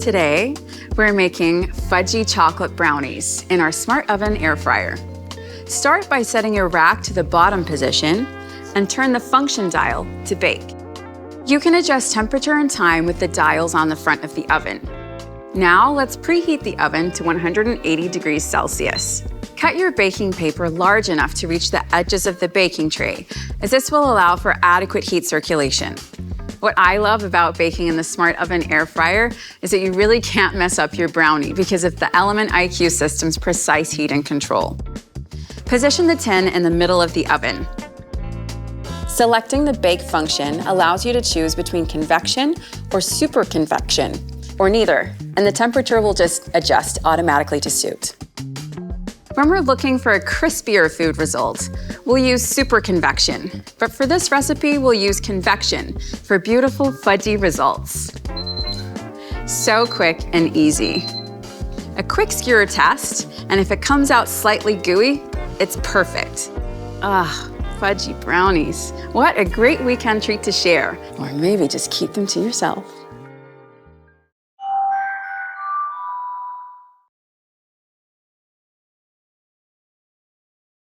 Today, we're making fudgy chocolate brownies in our Smart Oven air fryer. Start by setting your rack to the bottom position and turn the function dial to bake. You can adjust temperature and time with the dials on the front of the oven. Now let's preheat the oven to 180 degrees Celsius. Cut your baking paper large enough to reach the edges of the baking tray, as this will allow for adequate heat circulation. What I love about baking in the Smart Oven air fryer is that you really can't mess up your brownie because of the Element IQ system's precise heat and control. Position the tin in the middle of the oven. Selecting the bake function allows you to choose between convection or super convection, or neither, and the temperature will just adjust automatically to suit. When we're looking for a crispier food result, we'll use super convection. But for this recipe, we'll use convection for beautiful fudgy results. So quick and easy. A quick skewer test, and if it comes out slightly gooey, it's perfect. Fudgy brownies. What a great weekend treat to share. Or maybe just keep them to yourself.